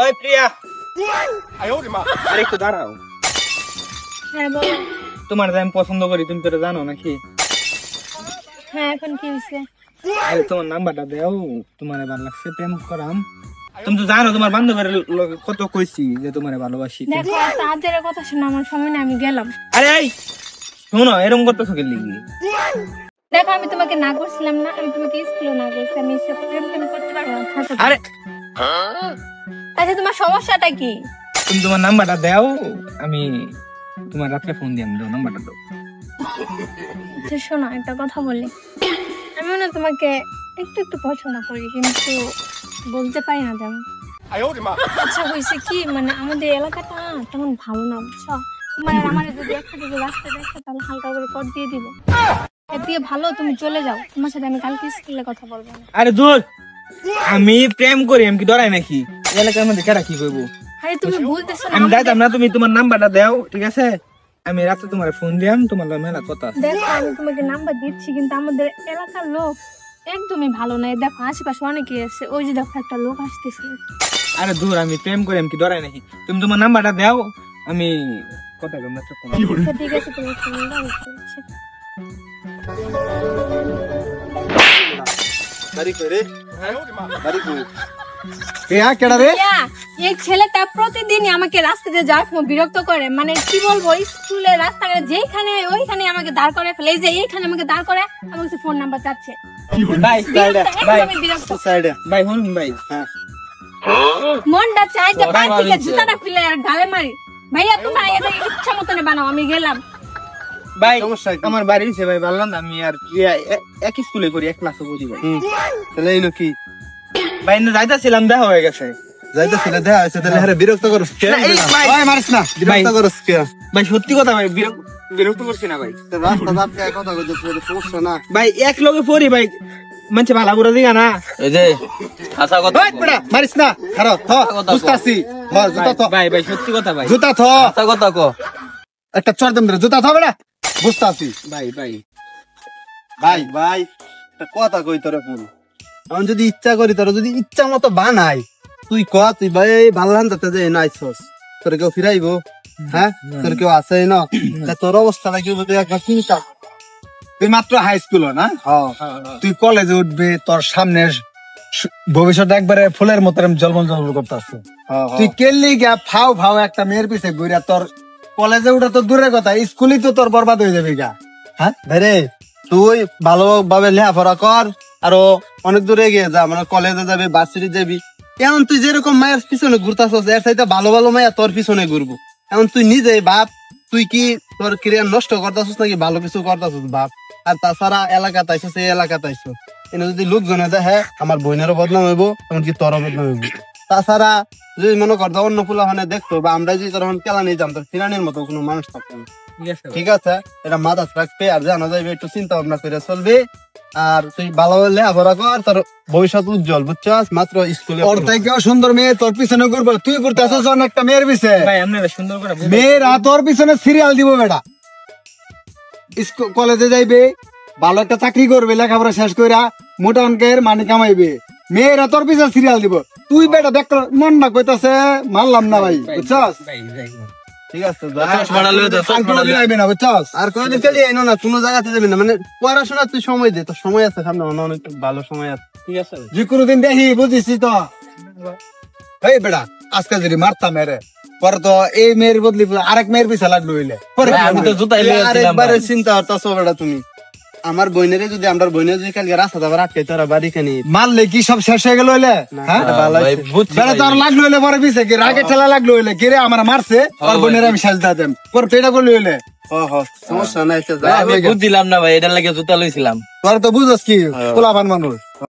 ওই প্রিয়া, আরে একটু দাঁড়াও। হ্যাঁ বলো। তোমার যে আমি পছন্দ করি, তুমি তো এটা জানো নাকি? হ্যাঁ, এখন কি হয়েছে? আরে তোমার নাম্বারটা দাও, তোমার ভালো লাগছে, প্রেম করাম। তুমি তো জানো তোমার বান্ধবের কত কইছি যে তোমারে ভালোবাসি। দেখো তাদের কথা শুনে আমার সময় না, আমি গেলাম। আরে এই শোনো, এরকম করতেছো কি লিখি? দেখো আমি তোমাকে না করছিলাম না, আমি তোমাকে স্কুলে না করছি, আমি এসব প্রেম করতে পারবো না। আরে আচ্ছা তোমার সমস্যাটা কি? তুমি তোমার নাম্বারটা দাও, আমি তোমার রাত্রে ফোন দিয়ে দাও, নাম্বারটা দাও। আচ্ছা শোনো, একটা কথা বলি। আমি না তোমাকে একটু একটু পছন্দ করি, কিন্তু বলতে পারি না তেমন। আচ্ছা হয়েছে কি, মানে আমাদের এলাকাটা না তেমন ভালো না, বুঝছো? মানে আমার যদি একটা যদি রাস্তা দেখে তাহলে হালকা করে কর দিয়ে দিব। এর দিয়ে ভালো তুমি চলে যাও, তোমার সাথে আমি কালকে স্কুলে কথা বলবো না। আরে দূর, আমি প্রেম করি, আমি কি ডরাই নাকি? এলাকার মধ্যে কেরা কি কইবো? আরে তুমি বুঝতেছো না, আমি যাইতাম না, তুমি তোমার নাম্বারটা দাও, ঠিক আছে? আমি রাতে তোমার ফোন দিয়াম, তোমার মেলা কথা। দেখো আমি তোমাকে নাম্বার দিচ্ছি, কিন্তু আমাদের এলাকার লোক একদমই ভালো নাই। দেখো আশেপাশে অনেকে আছে, ওই যে দেখো একটা লোক আসতেছে। আরে দূর, আমি প্রেম করি, আমি কি ডরাই নাকি? তুমি তোমার নাম্বারটা দাও, আমি কথা বলবো। আচ্ছা, ঠিক আছে, তুমি ফোন দাও। এই ছেলেটা প্রতিদিনই আমাকে রাস্তাতে যাওয়ার সময় বিরক্ত করে, মানে কি বলবো, স্কুলের রাস্তায় যেখানে ওইখানে আমাকে দাঁড় করে ফেলে। এই যে এইখানে আমাকে দাঁড় করে আমাকে ফোন নাম্বার চাচ্ছে। মনটা চাই যে বাড়ি থেকে জুতাটা খুলে আর গালে মারি। ভাইয়া তোমার এটা ইচ্ছা মতন বানাও, আমি গেলাম। ভাই আমার বাড়ি হচ্ছে ভাই, বললাম না আমি আর প্রিয়া এক স্কুলে করি, এক ক্লাসে পড়ি ভাই। তাহলে এইলো কি ভাই না যাইতাছিলাম, দেখা হয়ে গেছে। যাইতেছিল দেখা হয়েছে, তাহলে হারে বিরক্ত করস কে? ভাই মারিস না, বিরক্ত করস কে? ভাই সত্যি কথা ভাই, বিরক্ত করছি না ভাই। রাস্তা দাঁড়ায় কথা কইতেছ, সমস্যা না ভাই এক লগে পড়ি ভাই, মানছে ভালো করে দিগা না। এই যে আশা কথা ওই বড়া মারিস না, খারাপ থ বুঝতাছি। হ্যাঁ জুতা থ ভাই, ভাই সত্যি কথা ভাই, জুতা থ, আশা কথা কো একটা চড় দেন রে, জুতা থ বড়া, বুঝতাছি। ভাই ভাই ভাই ভাই একটা কথা কই তোরে, ফোন আমি যদি ইচ্ছা করি, তোর যদি ইচ্ছা মতো বানাই, তুই ক তুই ভাই ভাল্লান যাতে যে নাইছস, তোর কেউ ফিরাইবো? হ্যাঁ তোর কেউ আছে না? তোর অবস্থাটা কি বলতে একবার চিন্তা। তুই মাত্র হাই স্কুল না, তুই কলেজে উঠবি, তোর সামনে ভবিষ্যৎ একবারে ফুলের মতো জলমল জলমল করতে আসছে। তুই কেলি গা ফাও ফাও একটা মেয়ের পিছে ঘুরিয়া তোর কলেজে উঠা তো দূরের কথা, স্কুলই তো তোর বরবাদ হয়ে যাবে গা। হ্যাঁ ভাইরে, তুই ভালোভাবে লেখাপড়া কর, আরো অনেক দূরে গিয়ে যা, মানে কলেজে যাবি, ভার্সিটি যাবি। এখন তুই যেরকম মায়ের পিছনে ঘুরতাছস, এর চাইতে ভালো ভালো মায়া তোর পিছনে ঘুরবো। এখন তুই নিজে ভাব, তুই কি তোর ক্রিয়া নষ্ট করতেছস নাকি ভালো কিছু করতেছস ভাব। আর তাছাড়া এলাকা তাইছস, এই এলাকা তাইছস, এনে যদি লোকজনে দেখে আমার বোনেরও বদনাম হইব, এমনকি তোরও বদনাম হইব। তাছাড়া যদি মনে কর অন্য ফুলা মানে দেখতো, বা আমরা যদি তোর কেলা নিয়ে যাম, তোর ফিরানির মতো কোনো মানুষ থাকতো না। ঠিক আছে, এটা মাথা রাখবে, আর জানা যাইবে, একটু চিন্তা ভাবনা করে চলবে। আর তুই ভালো লেখাপড়া কর, তোর ভবিষ্যৎ উজ্জ্বল, বুঝছস? মাত্র স্কুলে ওর থেকেও সুন্দর মেয়ে তোর পিছনে ঘুরবো, তুই ঘুরতেছস একটা মেয়ের পিছে। ভাই আপনারা সুন্দর করে মেয়েরা তোর পিছনে সিরিয়াল দিব বেটা, কলেজে যাইবে, ভালো একটা চাকরি করবে, লেখাপড়া শেষ কইরা মোটা অঙ্কের মানি কামাইবে, মেয়েরা তোর পিছনে সিরিয়াল দিব। তুই বেটা দেখ, মন না কইতাছে মারলাম না ভাই, বুঝছস? ঠিক আছে, না বুঝছস? আর কোনদিন চলে আইনো না, কোনো জায়গাতে যাবি না, মানে পড়াশোনা তুই সময় দে, তোর সময় আছে সামনে, অনেক ভালো সময় আছে। ঠিক আছে, যে কোনোদিন দেখি বুঝিস তো। এই বেটা আজকে যদি মারতাম এরে, পরে তো এই মেয়ের বদলি আরেক মেয়ের পিছা লাগলো হইলে, আমি তো জুতাই লইয়া আরেকবারে চিন্তা করতেছো বেটা তুমি। আমার বইনেরে যদি, আমরা বইনের যদি কালকে রাস্তা যাবার আটকে তোরা বাড়ি খানি মারলে কি সব শেষ হয়ে গেল হইলে? বেটা তোর লাগলো হইলে পরে পিছে কি রাগের ঠেলা লাগলো হইলে, কে রে আমার মারছে, আর বইনের আমি সাজদা দেন পরে পেটা করলে হইলে। সমস্যা নাই, বুঝ দিলাম না ভাই, এটার লাগে জুতা লইছিলাম। তোর তো বুঝস কি পোলাপান মানুষ।